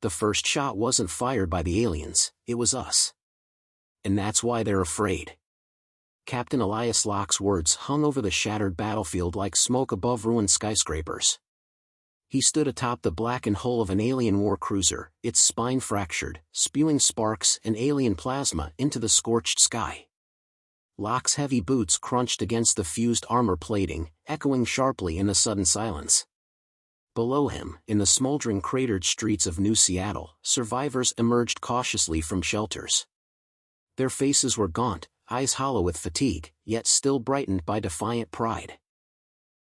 The first shot wasn't fired by the aliens, it was us. And that's why they're afraid. Captain Elias Locke's words hung over the shattered battlefield like smoke above ruined skyscrapers. He stood atop the blackened hull of an alien war cruiser, its spine fractured, spewing sparks and alien plasma into the scorched sky. Locke's heavy boots crunched against the fused armor plating, echoing sharply in the sudden silence. Below him, in the smoldering cratered streets of New Seattle, survivors emerged cautiously from shelters. Their faces were gaunt, eyes hollow with fatigue, yet still brightened by defiant pride.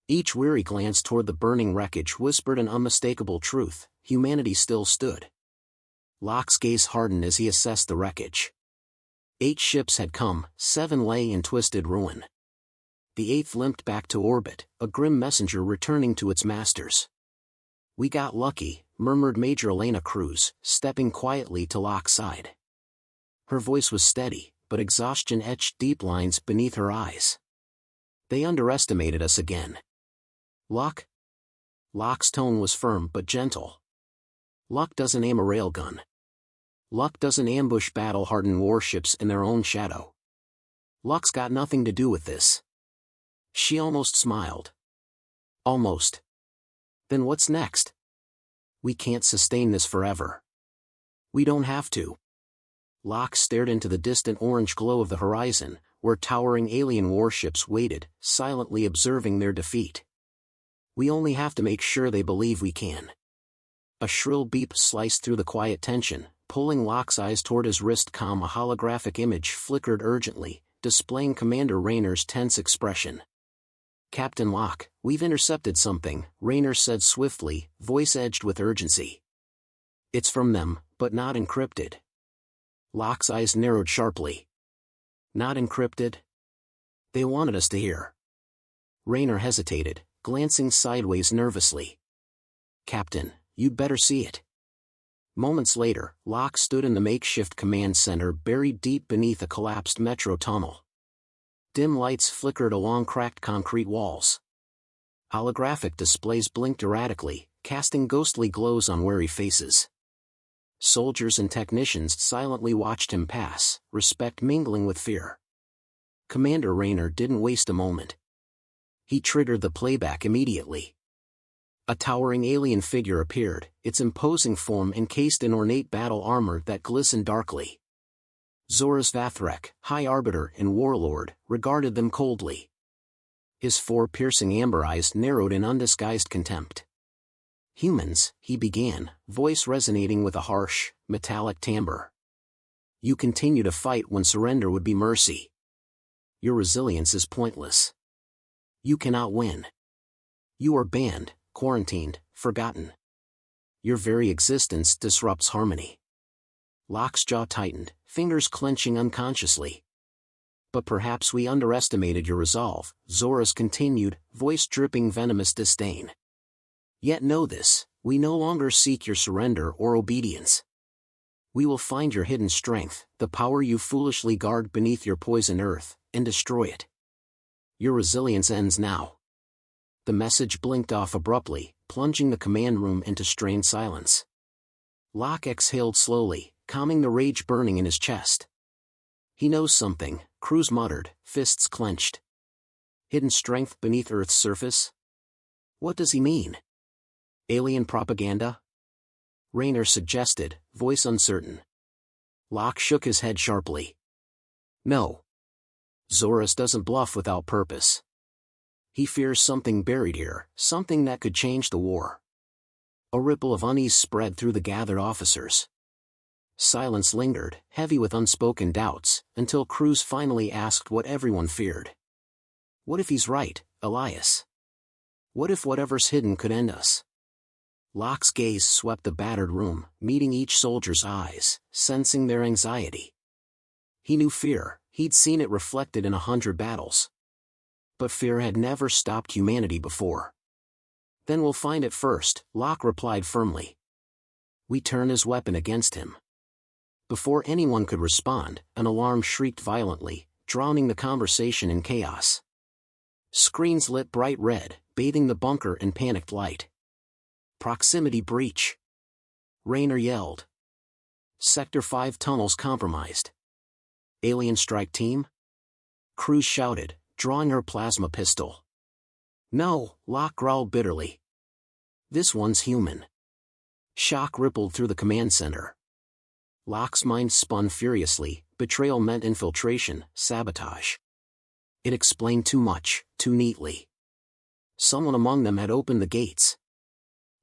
Each weary glance toward the burning wreckage whispered an unmistakable truth: humanity still stood. Locke's gaze hardened as he assessed the wreckage. 8 ships had come, 7 lay in twisted ruin. The 8th limped back to orbit, a grim messenger returning to its masters. "We got lucky," murmured Major Elena Cruz, stepping quietly to Locke's side. Her voice was steady, but exhaustion etched deep lines beneath her eyes. "They underestimated us again." "Luck?" Locke's tone was firm but gentle. "Luck doesn't aim a railgun. Luck doesn't ambush battle-hardened warships in their own shadow. Luck's got nothing to do with this." She almost smiled. "Almost. Then what's next? We can't sustain this forever. We don't have to." Locke stared into the distant orange glow of the horizon, where towering alien warships waited, silently observing their defeat. "We only have to make sure they believe we can." A shrill beep sliced through the quiet tension, pulling Locke's eyes toward his wrist. A holographic image flickered urgently, displaying Commander Rayner's tense expression. "Captain Locke, we've intercepted something," Rayner said swiftly, voice edged with urgency. "It's from them, but not encrypted." Locke's eyes narrowed sharply. "Not encrypted?" "They wanted us to hear." Rayner hesitated, glancing sideways nervously. "Captain, you'd better see it." Moments later, Locke stood in the makeshift command center buried deep beneath a collapsed metro tunnel. Dim lights flickered along cracked concrete walls. Holographic displays blinked erratically, casting ghostly glows on wary faces. Soldiers and technicians silently watched him pass, respect mingling with fear. Commander Rayner didn't waste a moment. He triggered the playback immediately. A towering alien figure appeared, its imposing form encased in ornate battle armor that glistened darkly. Zoras Vathrek, High Arbiter and Warlord, regarded them coldly. His 4 piercing amber eyes narrowed in undisguised contempt. "Humans," he began, voice resonating with a harsh, metallic timbre. "You continue to fight when surrender would be mercy. Your resilience is pointless. You cannot win. You are banned, quarantined, forgotten. Your very existence disrupts harmony." Locke's jaw tightened, fingers clenching unconsciously. "But perhaps we underestimated your resolve," Zoras continued, voice dripping venomous disdain. "Yet know this, we no longer seek your surrender or obedience. We will find your hidden strength, the power you foolishly guard beneath your poison earth, and destroy it. Your resilience ends now." The message blinked off abruptly, plunging the command room into strained silence. Locke exhaled slowly, calming the rage burning in his chest. "He knows something," Cruz muttered, fists clenched. "Hidden strength beneath Earth's surface? What does he mean? Alien propaganda?" Rayner suggested, voice uncertain. Locke shook his head sharply. "No. Zoras doesn't bluff without purpose. He fears something buried here, something that could change the war." A ripple of unease spread through the gathered officers. Silence lingered, heavy with unspoken doubts, until Cruz finally asked what everyone feared. "What if he's right, Elias? What if whatever's hidden could end us?" Locke's gaze swept the battered room, meeting each soldier's eyes, sensing their anxiety. He knew fear, he'd seen it reflected in 100 battles. But fear had never stopped humanity before. "Then we'll find it first," Locke replied firmly. "We turn his weapon against him." Before anyone could respond, an alarm shrieked violently, drowning the conversation in chaos. Screens lit bright red, bathing the bunker in panicked light. "Proximity breach!" Rayner yelled. Sector 5 tunnels compromised. Alien strike team? Cruz shouted, drawing her plasma pistol. No, Locke growled bitterly. This one's human. Shock rippled through the command center. Locke's mind spun furiously. Betrayal meant infiltration, sabotage. It explained too much, too neatly. Someone among them had opened the gates.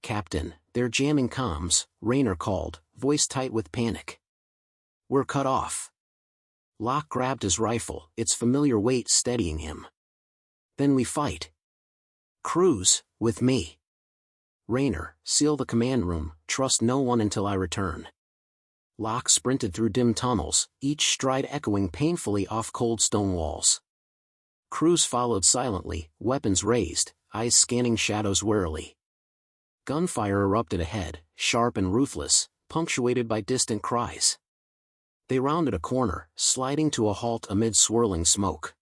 Captain, they're jamming comms, Rayner called, voice tight with panic. We're cut off. Locke grabbed his rifle, its familiar weight steadying him. Then we fight. Cruz, with me. Rayner, seal the command room, trust no one until I return. Locke sprinted through dim tunnels, each stride echoing painfully off cold stone walls. Cruz followed silently, weapons raised, eyes scanning shadows warily. Gunfire erupted ahead, sharp and ruthless, punctuated by distant cries. They rounded a corner, sliding to a halt amid swirling smoke.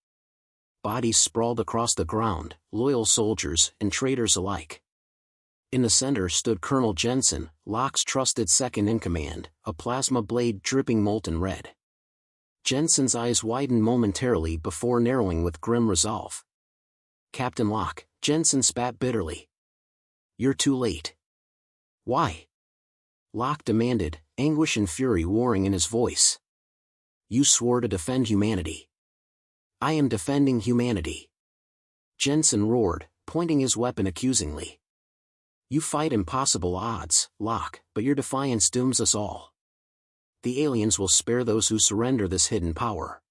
Bodies sprawled across the ground, loyal soldiers and traitors alike. In the center stood Colonel Jensen, Locke's trusted second-in-command, a plasma blade dripping molten red. Jensen's eyes widened momentarily before narrowing with grim resolve. Captain Locke, Jensen spat bitterly. You're too late. Why? Locke demanded, anguish and fury warring in his voice. You swore to defend humanity. I am defending humanity. Jensen roared, pointing his weapon accusingly. You fight impossible odds, Locke, but your defiance dooms us all. The aliens will spare those who surrender this hidden power.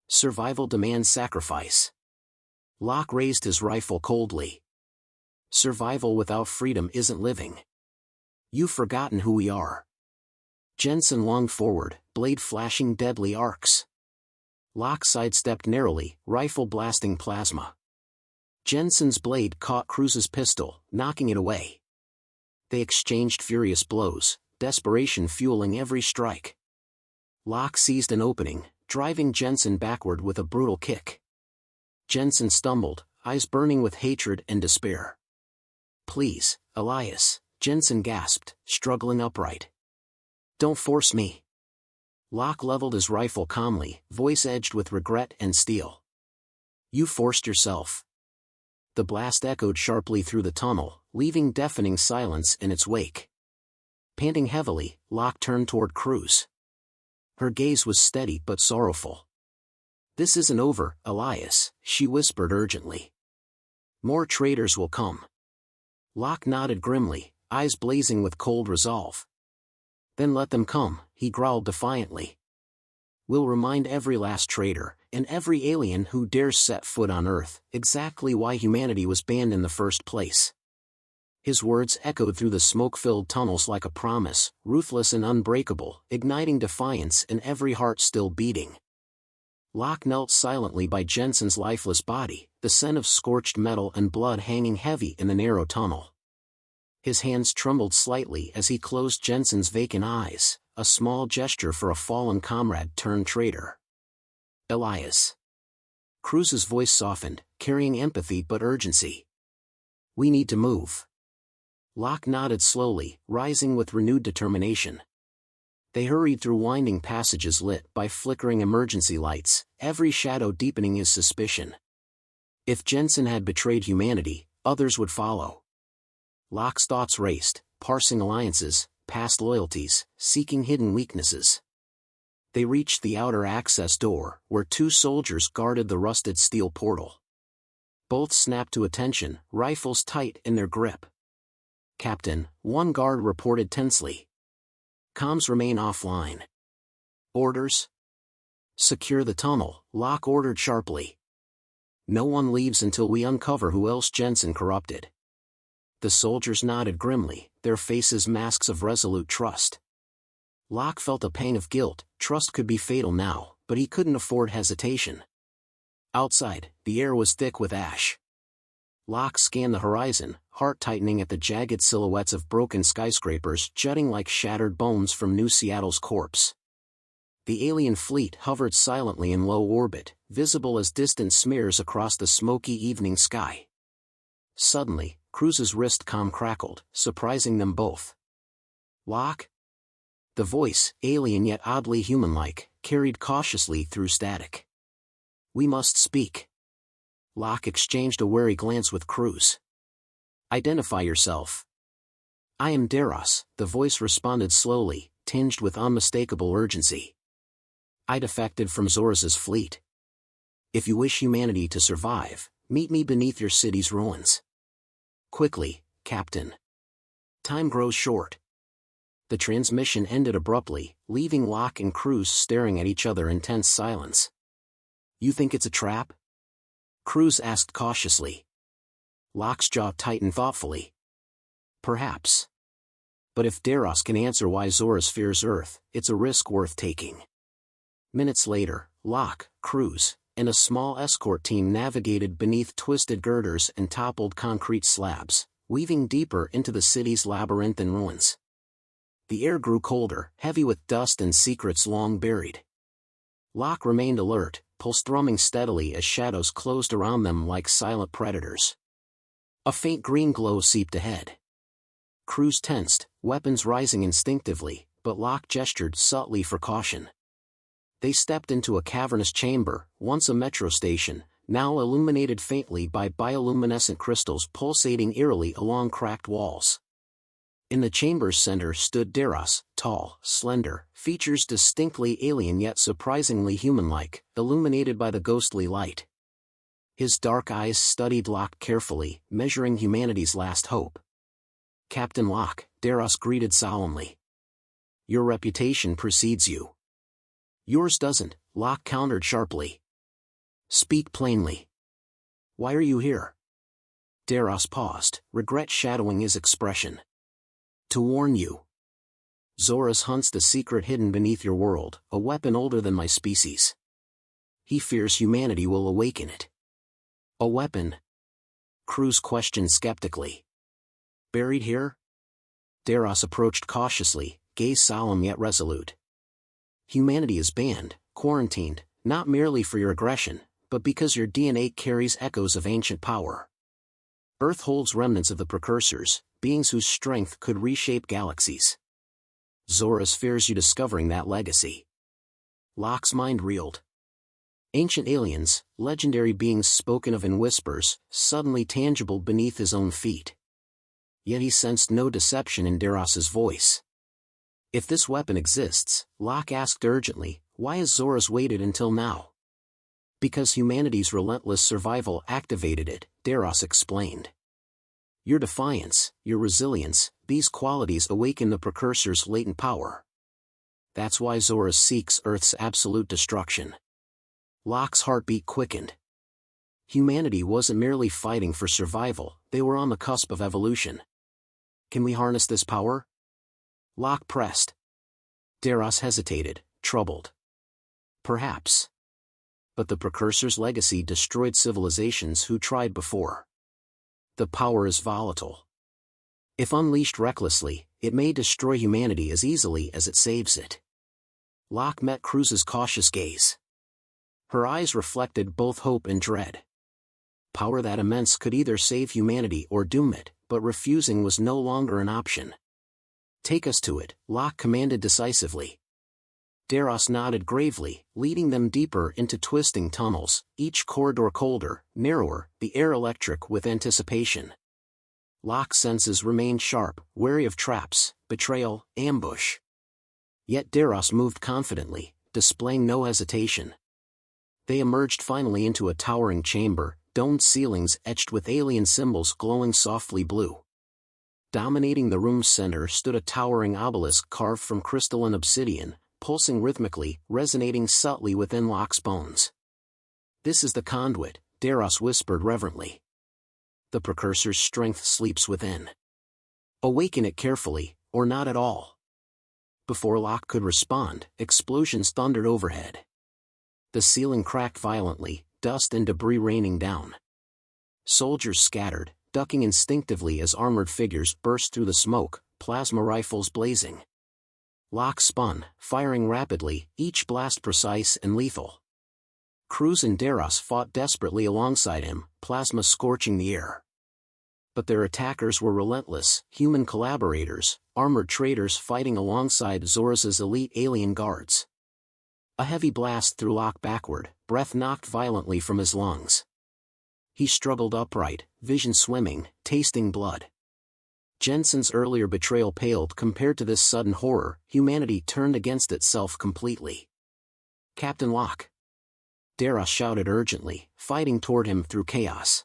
Survival demands sacrifice. Locke raised his rifle coldly. Survival without freedom isn't living. You've forgotten who we are. Jensen lunged forward, blade flashing deadly arcs. Locke sidestepped narrowly, rifle blasting plasma. Jensen's blade caught Cruz's pistol, knocking it away. They exchanged furious blows, desperation fueling every strike. Locke seized an opening, driving Jensen backward with a brutal kick. Jensen stumbled, eyes burning with hatred and despair. Please, Elias, Jensen gasped, struggling upright. Don't force me. Locke leveled his rifle calmly, voice edged with regret and steel. You forced yourself. The blast echoed sharply through the tunnel, leaving deafening silence in its wake. Panting heavily, Locke turned toward Cruz. Her gaze was steady but sorrowful. This isn't over, Elias, she whispered urgently. More traitors will come. Locke nodded grimly, eyes blazing with cold resolve. Then let them come, he growled defiantly. We'll remind every last traitor, and every alien who dares set foot on Earth, exactly why humanity was banned in the first place. His words echoed through the smoke-filled tunnels like a promise, ruthless and unbreakable, igniting defiance in every heart still beating. Locke knelt silently by Jensen's lifeless body, the scent of scorched metal and blood hanging heavy in the narrow tunnel. His hands trembled slightly as he closed Jensen's vacant eyes, a small gesture for a fallen comrade turned traitor. Elias. Cruz's voice softened, carrying empathy but urgency. We need to move. Locke nodded slowly, rising with renewed determination. They hurried through winding passages lit by flickering emergency lights, every shadow deepening his suspicion. If Jensen had betrayed humanity, others would follow. Locke's thoughts raced, parsing alliances, past loyalties, seeking hidden weaknesses. They reached the outer access door, where two soldiers guarded the rusted steel portal. Both snapped to attention, rifles tight in their grip. Captain, one guard reported tensely. Comms remain offline. Orders? Secure the tunnel, Locke ordered sharply. No one leaves until we uncover who else Jensen corrupted. The soldiers nodded grimly, their faces masks of resolute trust. Locke felt a pang of guilt. Trust could be fatal now, but he couldn't afford hesitation. Outside, the air was thick with ash. Locke scanned the horizon, heart tightening at the jagged silhouettes of broken skyscrapers jutting like shattered bones from New Seattle's corpse. The alien fleet hovered silently in low orbit, visible as distant smears across the smoky evening sky. Suddenly, Cruz's wrist comm crackled, surprising them both. Locke? The voice, alien yet oddly human-like, carried cautiously through static. We must speak. Locke exchanged a wary glance with Cruz. Identify yourself. I am Deros, the voice responded slowly, tinged with unmistakable urgency. I defected from Zora's fleet. If you wish humanity to survive, meet me beneath your city's ruins. Quickly, Captain. Time grows short. The transmission ended abruptly, leaving Locke and Cruz staring at each other in tense silence. You think it's a trap? Cruz asked cautiously. Locke's jaw tightened thoughtfully. Perhaps. But if Deros can answer why Zora's fears Earth, it's a risk worth taking. Minutes later, Locke, Cruz, and a small escort team navigated beneath twisted girders and toppled concrete slabs, weaving deeper into the city's labyrinthine ruins. The air grew colder, heavy with dust and secrets long buried. Locke remained alert, pulse thrumming steadily as shadows closed around them like silent predators. A faint green glow seeped ahead. Cruz tensed, weapons rising instinctively, but Locke gestured subtly for caution. They stepped into a cavernous chamber, once a metro station, now illuminated faintly by bioluminescent crystals pulsating eerily along cracked walls. In the chamber's center stood Deros, tall, slender, features distinctly alien yet surprisingly human-like, illuminated by the ghostly light. His dark eyes studied Locke carefully, measuring humanity's last hope. Captain Locke, Deros greeted solemnly. Your reputation precedes you. Yours doesn't, Locke countered sharply. Speak plainly. Why are you here? Deros paused, regret shadowing his expression. To warn you. Zoras hunts the secret hidden beneath your world, a weapon older than my species. He fears humanity will awaken it. A weapon? Cruz questioned skeptically. Buried here? Deros approached cautiously, gaze solemn yet resolute. Humanity is banned, quarantined, not merely for your aggression, but because your DNA carries echoes of ancient power. Earth holds remnants of the precursors, beings whose strength could reshape galaxies. Zoras fears you discovering that legacy. Locke's mind reeled. Ancient aliens, legendary beings spoken of in whispers, suddenly tangible beneath his own feet. Yet he sensed no deception in Deros's voice. If this weapon exists, Locke asked urgently, why has Zoras waited until now? Because humanity's relentless survival activated it, Deros explained. Your defiance, your resilience, these qualities awaken the precursor's latent power. That's why Zoras seeks Earth's absolute destruction. Locke's heartbeat quickened. Humanity wasn't merely fighting for survival, they were on the cusp of evolution. Can we harness this power? Locke pressed. Deros hesitated, troubled. Perhaps. But the precursor's legacy destroyed civilizations who tried before. The power is volatile. If unleashed recklessly, it may destroy humanity as easily as it saves it. Locke met Cruz's cautious gaze. Her eyes reflected both hope and dread. Power that immense could either save humanity or doom it, but refusing was no longer an option. Take us to it, Locke commanded decisively. Deros nodded gravely, leading them deeper into twisting tunnels, each corridor colder, narrower, the air electric with anticipation. Locke's senses remained sharp, wary of traps, betrayal, ambush. Yet Deros moved confidently, displaying no hesitation. They emerged finally into a towering chamber, domed ceilings etched with alien symbols glowing softly blue. Dominating the room's center stood a towering obelisk carved from crystalline obsidian, pulsing rhythmically, resonating subtly within Locke's bones. This is the conduit, Deros whispered reverently. The precursor's strength sleeps within. Awaken it carefully, or not at all. Before Locke could respond, explosions thundered overhead. The ceiling cracked violently, dust and debris raining down. Soldiers scattered, ducking instinctively as armored figures burst through the smoke, plasma rifles blazing. Locke spun, firing rapidly, each blast precise and lethal. Cruz and Deros fought desperately alongside him, plasma scorching the air. But their attackers were relentless, human collaborators, armored traders fighting alongside Zora's elite alien guards. A heavy blast threw Locke backward, breath knocked violently from his lungs. He struggled upright, vision swimming, tasting blood. Jensen's earlier betrayal paled compared to this sudden horror. Humanity turned against itself completely. "Captain Locke!" Dara shouted urgently, fighting toward him through chaos.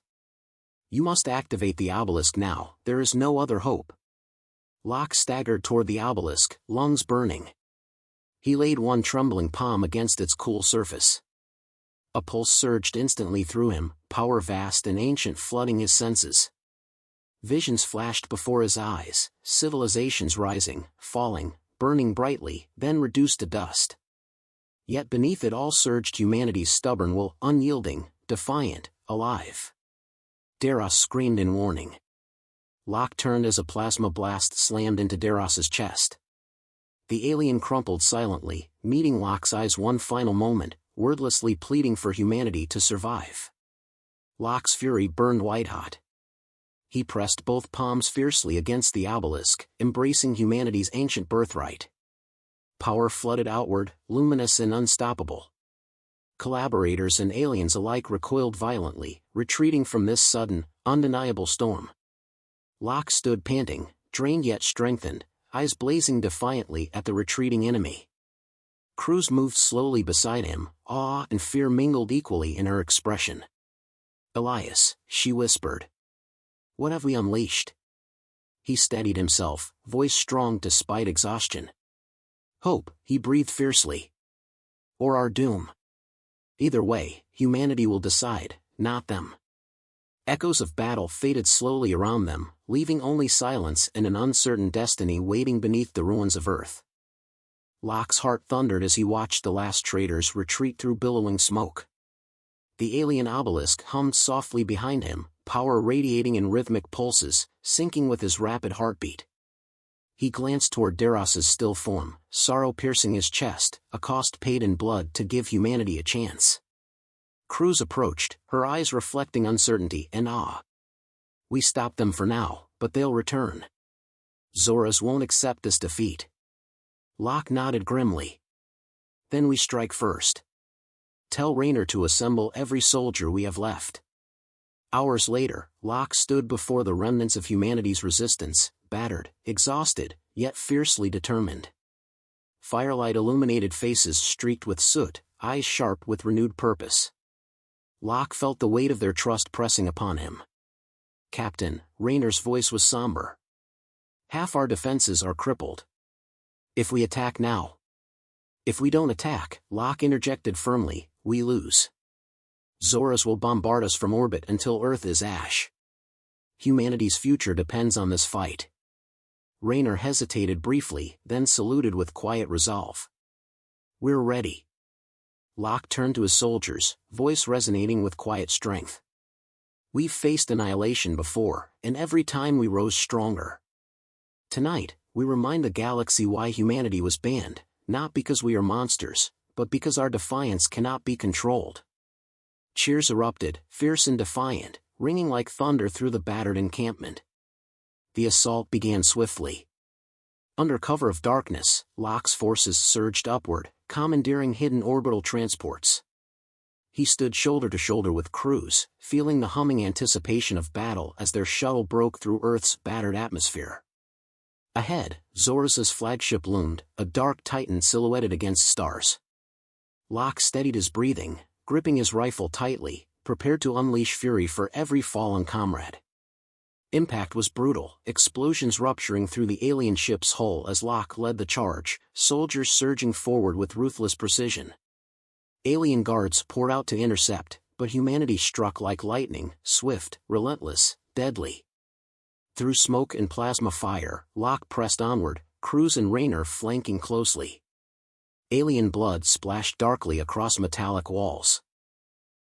"You must activate the obelisk now, there is no other hope." Locke staggered toward the obelisk, lungs burning. He laid one trembling palm against its cool surface. A pulse surged instantly through him, power vast and ancient flooding his senses. Visions flashed before his eyes, civilizations rising, falling, burning brightly, then reduced to dust. Yet beneath it all surged humanity's stubborn will, unyielding, defiant, alive. Dara screamed in warning. Locke turned as a plasma blast slammed into Daras's chest. The alien crumpled silently, meeting Locke's eyes one final moment, wordlessly pleading for humanity to survive. Locke's fury burned white-hot. He pressed both palms fiercely against the obelisk, embracing humanity's ancient birthright. Power flooded outward, luminous and unstoppable. Collaborators and aliens alike recoiled violently, retreating from this sudden, undeniable storm. Locke stood panting, drained yet strengthened, eyes blazing defiantly at the retreating enemy. Cruz moved slowly beside him, awe and fear mingled equally in her expression. "Elias," she whispered. "What have we unleashed?" He steadied himself, voice strong despite exhaustion. "Hope," he breathed fiercely. "Or our doom. Either way, humanity will decide, not them." Echoes of battle faded slowly around them, leaving only silence and an uncertain destiny waiting beneath the ruins of Earth. Locke's heart thundered as he watched the last traitors retreat through billowing smoke. The alien obelisk hummed softly behind him, power radiating in rhythmic pulses, syncing with his rapid heartbeat. He glanced toward Daras's still form, sorrow piercing his chest, a cost paid in blood to give humanity a chance. Cruz approached, her eyes reflecting uncertainty and awe. "We stopped them for now, but they'll return. Zoras won't accept this defeat." Locke nodded grimly. "Then we strike first. Tell Raynor to assemble every soldier we have left." Hours later, Locke stood before the remnants of humanity's resistance, battered, exhausted, yet fiercely determined. Firelight illuminated faces streaked with soot, eyes sharp with renewed purpose. Locke felt the weight of their trust pressing upon him. "Captain," Raynor's voice was somber. "Half our defenses are crippled. If we attack now." "If we don't attack," Locke interjected firmly, "we lose. Zoras will bombard us from orbit until Earth is ash. Humanity's future depends on this fight." Raynor hesitated briefly, then saluted with quiet resolve. "We're ready." Locke turned to his soldiers, voice resonating with quiet strength. "We've faced annihilation before, and every time we rose stronger. Tonight, we remind the galaxy why humanity was banned, not because we are monsters, but because our defiance cannot be controlled." Cheers erupted, fierce and defiant, ringing like thunder through the battered encampment. The assault began swiftly. Under cover of darkness, Locke's forces surged upward, commandeering hidden orbital transports. He stood shoulder to shoulder with Cruz, feeling the humming anticipation of battle as their shuttle broke through Earth's battered atmosphere. Ahead, Zoras' flagship loomed, a dark titan silhouetted against stars. Locke steadied his breathing, gripping his rifle tightly, prepared to unleash fury for every fallen comrade. Impact was brutal, explosions rupturing through the alien ship's hull as Locke led the charge, soldiers surging forward with ruthless precision. Alien guards poured out to intercept, but humanity struck like lightning, swift, relentless, deadly. Through smoke and plasma fire, Locke pressed onward, Cruz and Raynor flanking closely. Alien blood splashed darkly across metallic walls.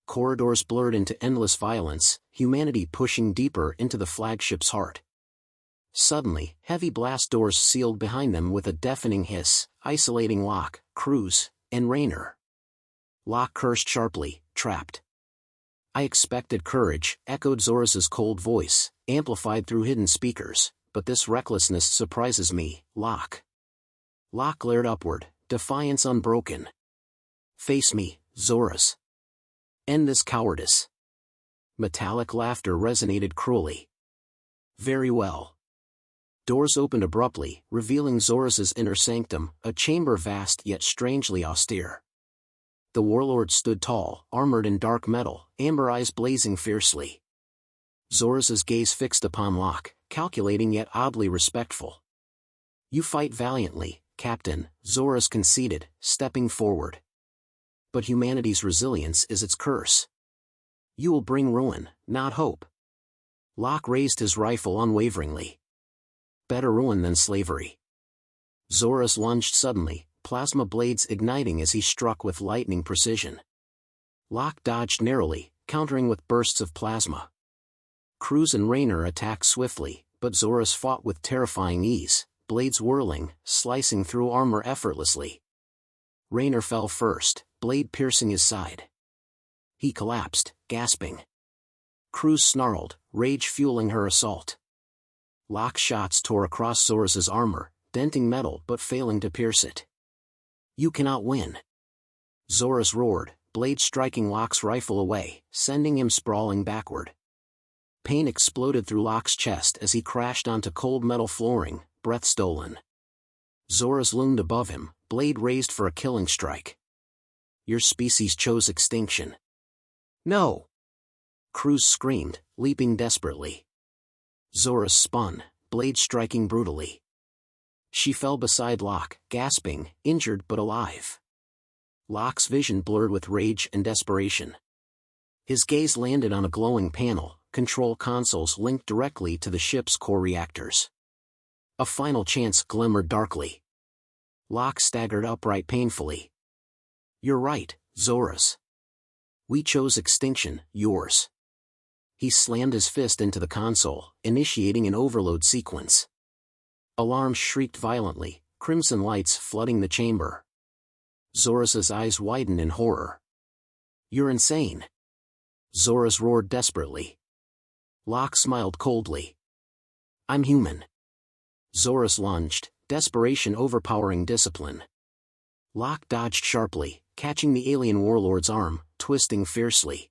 Corridors blurred into endless violence, humanity pushing deeper into the flagship's heart. Suddenly, heavy blast doors sealed behind them with a deafening hiss, isolating Locke, Cruz, and Raynor. Locke cursed sharply, trapped. I expected courage, echoed Zora's cold voice, amplified through hidden speakers, but this recklessness surprises me, Locke. Locke glared upward, defiance unbroken. Face me, Zoras. End this cowardice. Metallic laughter resonated cruelly. Very well. Doors opened abruptly, revealing Zoras' inner sanctum, a chamber vast yet strangely austere. The warlord stood tall, armored in dark metal, amber eyes blazing fiercely. Zoras' gaze fixed upon Locke, calculating yet oddly respectful. You fight valiantly, Captain, Zoras conceded, stepping forward. But humanity's resilience is its curse. You will bring ruin, not hope. Locke raised his rifle unwaveringly. Better ruin than slavery. Zoras lunged suddenly, plasma blades igniting as he struck with lightning precision. Locke dodged narrowly, countering with bursts of plasma. Cruz and Raynor attacked swiftly, but Zoras fought with terrifying ease, blades whirling, slicing through armor effortlessly. Raynor fell first, blade piercing his side. He collapsed, gasping. Cruz snarled, rage fueling her assault. Locke's shots tore across Zoras' armor, denting metal but failing to pierce it. You cannot win. Zoras roared, blade striking Locke's rifle away, sending him sprawling backward. Pain exploded through Locke's chest as he crashed onto cold metal flooring, breath stolen. Zoras loomed above him, blade raised for a killing strike. Your species chose extinction. No! Cruz screamed, leaping desperately. Zoras spun, blade striking brutally. She fell beside Locke, gasping, injured but alive. Locke's vision blurred with rage and desperation. His gaze landed on a glowing panel, control consoles linked directly to the ship's core reactors. A final chance glimmered darkly. Locke staggered upright painfully. You're right, Zoras. We chose extinction, yours. He slammed his fist into the console, initiating an overload sequence. Alarms shrieked violently, crimson lights flooding the chamber. Zoras' eyes widened in horror. You're insane. Zoras roared desperately. Locke smiled coldly. I'm human. Zoras lunged, desperation overpowering discipline. Locke dodged sharply, catching the alien warlord's arm, twisting fiercely.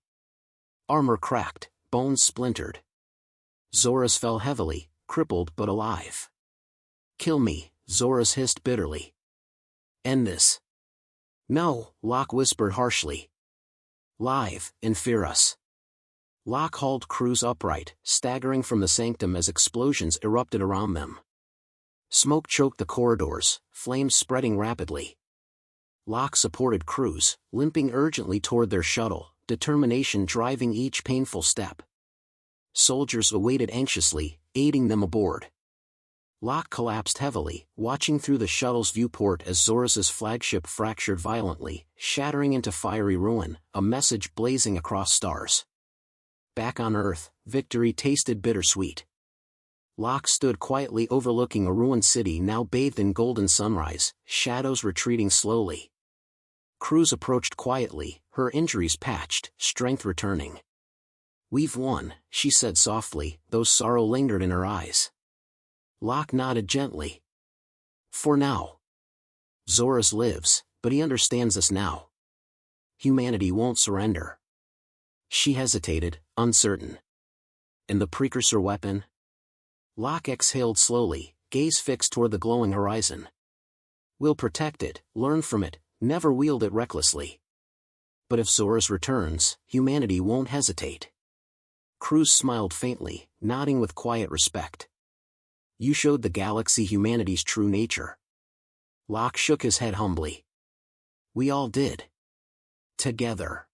Armor cracked, bones splintered. Zoras fell heavily, crippled but alive. Kill me, Zoras hissed bitterly. End this. No, Locke whispered harshly. Live, and fear us. Locke hauled Cruz upright, staggering from the sanctum as explosions erupted around them. Smoke choked the corridors, flames spreading rapidly. Locke supported Cruz, limping urgently toward their shuttle, determination driving each painful step. Soldiers awaited anxiously, aiding them aboard. Locke collapsed heavily, watching through the shuttle's viewport as Zoras' flagship fractured violently, shattering into fiery ruin, a message blazing across stars. Back on Earth, victory tasted bittersweet. Locke stood quietly overlooking a ruined city now bathed in golden sunrise, shadows retreating slowly. Cruz approached quietly, her injuries patched, strength returning. We've won, she said softly, though sorrow lingered in her eyes. Locke nodded gently. For now. Zoras lives, but he understands us now. Humanity won't surrender. She hesitated, uncertain. And the precursor weapon? Locke exhaled slowly, gaze fixed toward the glowing horizon. We'll protect it, learn from it, never wield it recklessly. But if Zoras returns, humanity won't hesitate. Cruz smiled faintly, nodding with quiet respect. You showed the galaxy humanity's true nature. Locke shook his head humbly. We all did. Together.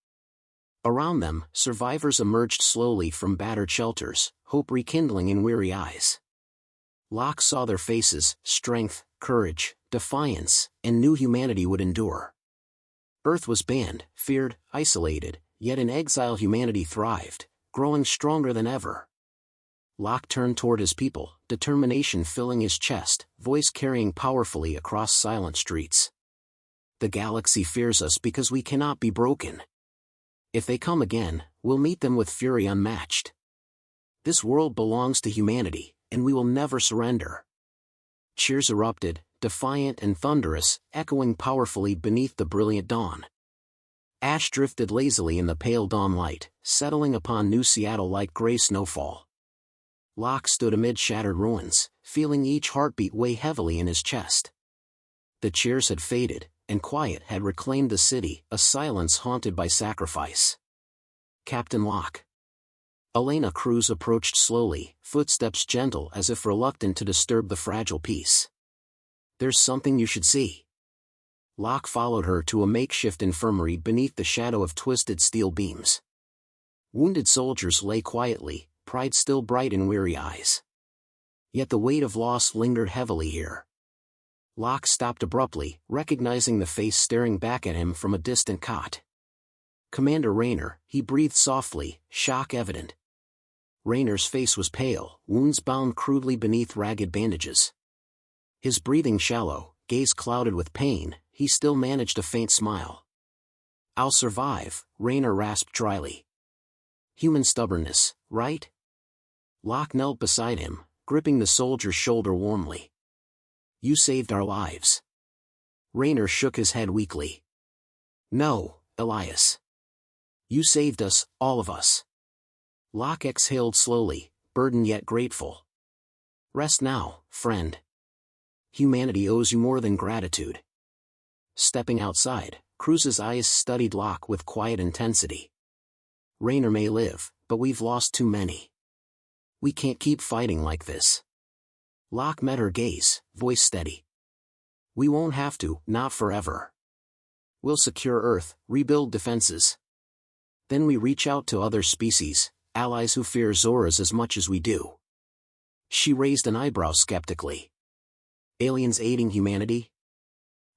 Around them, survivors emerged slowly from battered shelters, hope rekindling in weary eyes. Locke saw their faces, strength, courage, defiance, and knew humanity would endure. Earth was banned, feared, isolated, yet in exile humanity thrived, growing stronger than ever. Locke turned toward his people, determination filling his chest, voice carrying powerfully across silent streets. The galaxy fears us because we cannot be broken. If they come again, we'll meet them with fury unmatched. This world belongs to humanity, and we will never surrender." Cheers erupted, defiant and thunderous, echoing powerfully beneath the brilliant dawn. Ash drifted lazily in the pale dawn light, settling upon New Seattle like gray snowfall. Locke stood amid shattered ruins, feeling each heartbeat weigh heavily in his chest. The cheers had faded, and quiet had reclaimed the city, a silence haunted by sacrifice. "Captain Locke." Elena Cruz approached slowly, footsteps gentle as if reluctant to disturb the fragile peace. "There's something you should see." Locke followed her to a makeshift infirmary beneath the shadow of twisted steel beams. Wounded soldiers lay quietly, pride still bright in weary eyes. Yet the weight of loss lingered heavily here. Locke stopped abruptly, recognizing the face staring back at him from a distant cot. "Commander Raynor," he breathed softly, shock evident. Raynor's face was pale, wounds bound crudely beneath ragged bandages. His breathing shallow, gaze clouded with pain, he still managed a faint smile. "I'll survive," Raynor rasped dryly. "Human stubbornness, right?" Locke knelt beside him, gripping the soldier's shoulder warmly. "You saved our lives." Raynor shook his head weakly. "No, Elias. You saved us, all of us." Locke exhaled slowly, burdened yet grateful. "Rest now, friend. Humanity owes you more than gratitude." Stepping outside, Cruz's eyes studied Locke with quiet intensity. "Raynor may live, but we've lost too many. We can't keep fighting like this." Locke met her gaze, voice steady. "We won't have to, not forever. We'll secure Earth, rebuild defenses. Then we reach out to other species, allies who fear Zoras as much as we do." She raised an eyebrow skeptically. "Aliens aiding humanity?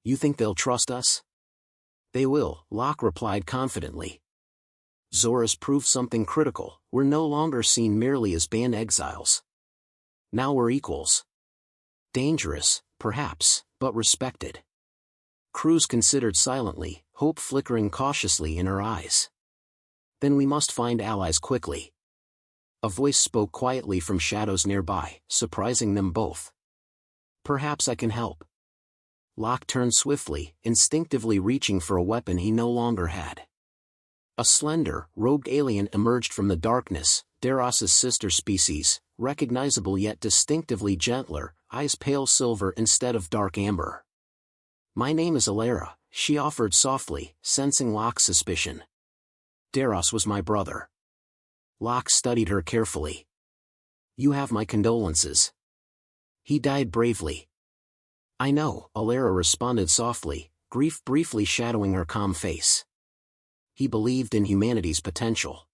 You think they'll trust us?" "They will," Locke replied confidently. "Zoras proved something critical. We're no longer seen merely as banned exiles. Now we're equals. Dangerous, perhaps, but respected." Cruz considered silently, hope flickering cautiously in her eyes. "Then we must find allies quickly." A voice spoke quietly from shadows nearby, surprising them both. "Perhaps I can help." Locke turned swiftly, instinctively reaching for a weapon he no longer had. A slender, robed alien emerged from the darkness, Deros's sister species, recognizable yet distinctively gentler, eyes pale silver instead of dark amber. "My name is Alara," she offered softly, sensing Locke's suspicion. "Deros was my brother." Locke studied her carefully. "You have my condolences. He died bravely." "I know," Alara responded softly, grief briefly shadowing her calm face. "He believed in humanity's potential.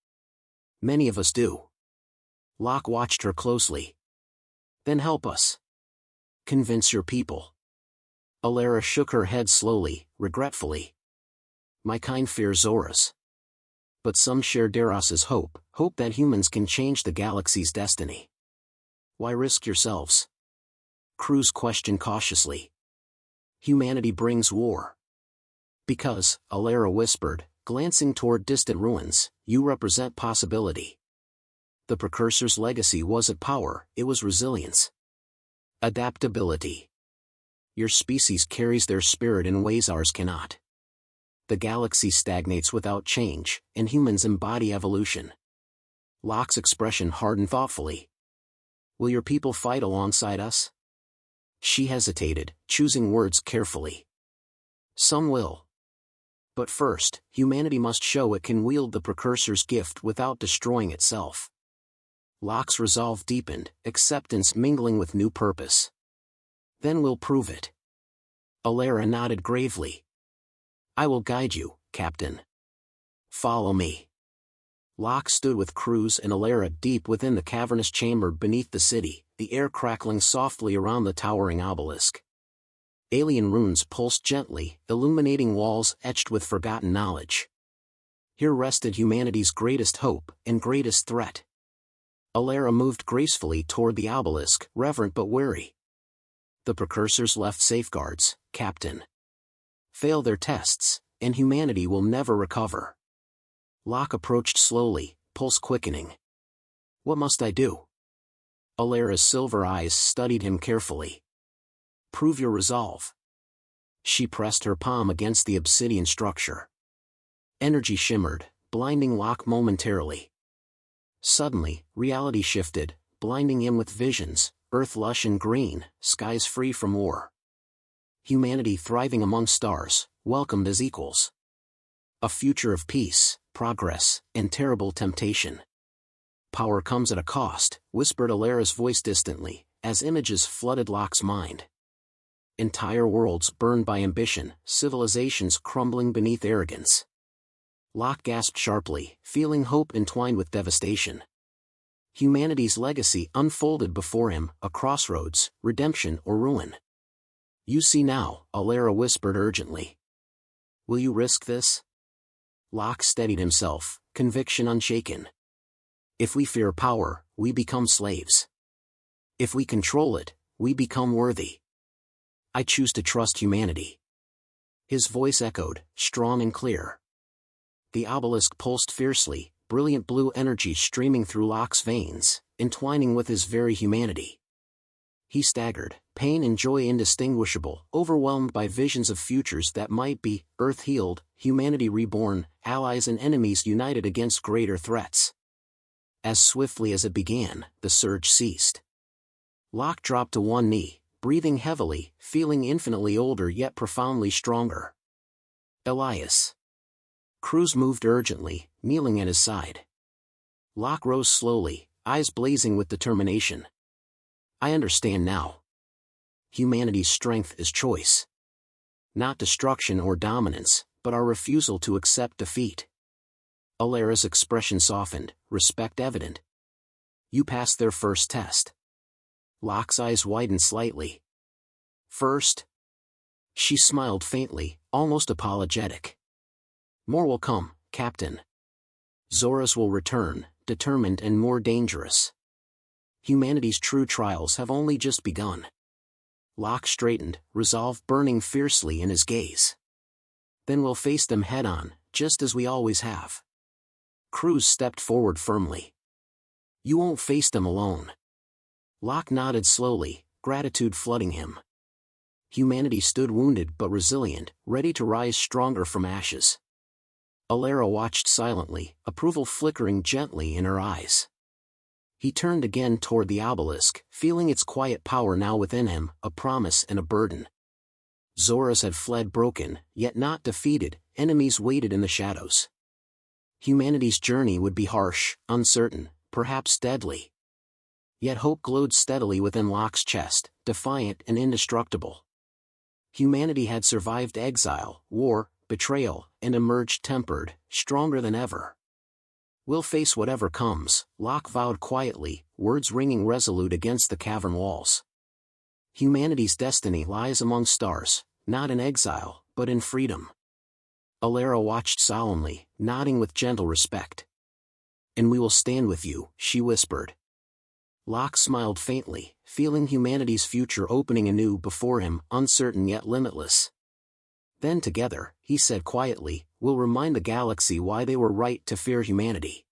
Many of us do." Locke watched her closely. "Then help us. Convince your people." Alara shook her head slowly, regretfully. "My kind fear Zoras. But some share Deros's hope that humans can change the galaxy's destiny." "Why risk yourselves?" Cruz questioned cautiously. "Humanity brings war." "Because," Alara whispered, glancing toward distant ruins, "you represent possibility. The Precursor's legacy wasn't power, it was resilience. Adaptability. Your species carries their spirit in ways ours cannot. The galaxy stagnates without change, and humans embody evolution." Locke's expression hardened thoughtfully. "Will your people fight alongside us?" She hesitated, choosing words carefully. "Some will. But first, humanity must show it can wield the Precursor's gift without destroying itself." Locke's resolve deepened, acceptance mingling with new purpose. "Then we'll prove it." Alara nodded gravely. "I will guide you, Captain. Follow me." Locke stood with Cruz and Alara deep within the cavernous chamber beneath the city, the air crackling softly around the towering obelisk. Alien runes pulsed gently, illuminating walls etched with forgotten knowledge. Here rested humanity's greatest hope and greatest threat. Alara moved gracefully toward the obelisk, reverent but wary. "The Precursors left safeguards, Captain. Fail their tests, and humanity will never recover." Locke approached slowly, pulse quickening. What must I do? Alara's silver eyes studied him carefully. Prove your resolve. She pressed her palm against the obsidian structure. Energy shimmered, blinding Locke momentarily. Suddenly, reality shifted, blinding him with visions, earth lush and green, skies free from war. Humanity thriving among stars, welcomed as equals. A future of peace, progress, and terrible temptation. Power comes at a cost, whispered Alara's voice distantly, as images flooded Locke's mind. Entire worlds burned by ambition, civilizations crumbling beneath arrogance. Locke gasped sharply, feeling hope entwined with devastation. Humanity's legacy unfolded before him, a crossroads, redemption or ruin. You see now, Alara whispered urgently. Will you risk this? Locke steadied himself, conviction unshaken. If we fear power, we become slaves. If we control it, we become worthy. I choose to trust humanity. His voice echoed, strong and clear. The obelisk pulsed fiercely, brilliant blue energy streaming through Locke's veins, entwining with his very humanity. He staggered, pain and joy indistinguishable, overwhelmed by visions of futures that might be, Earth healed, humanity reborn, allies and enemies united against greater threats. As swiftly as it began, the surge ceased. Locke dropped to one knee, breathing heavily, feeling infinitely older yet profoundly stronger. Elias. Cruz moved urgently, kneeling at his side. Locke rose slowly, eyes blazing with determination. I understand now. Humanity's strength is choice. Not destruction or dominance, but our refusal to accept defeat. Alara's expression softened, respect evident. You passed their first test. Locke's eyes widened slightly. First? She smiled faintly, almost apologetic. More will come, Captain. Zoras will return, determined and more dangerous. Humanity's true trials have only just begun. Locke straightened, resolve burning fiercely in his gaze. Then we'll face them head-on, just as we always have. Cruz stepped forward firmly. You won't face them alone. Locke nodded slowly, gratitude flooding him. Humanity stood wounded but resilient, ready to rise stronger from ashes. Alara watched silently, approval flickering gently in her eyes. He turned again toward the obelisk, feeling its quiet power now within him, a promise and a burden. Zoras had fled broken, yet not defeated, enemies waited in the shadows. Humanity's journey would be harsh, uncertain, perhaps deadly. Yet hope glowed steadily within Locke's chest, defiant and indestructible. Humanity had survived exile, war, betrayal, and emerged tempered, stronger than ever. We'll face whatever comes, Locke vowed quietly, words ringing resolute against the cavern walls. Humanity's destiny lies among stars, not in exile, but in freedom. Alara watched solemnly, nodding with gentle respect. And we will stand with you, she whispered. Locke smiled faintly, feeling humanity's future opening anew before him, uncertain yet limitless. Then together, he said quietly, we'll remind the galaxy why they were right to fear humanity.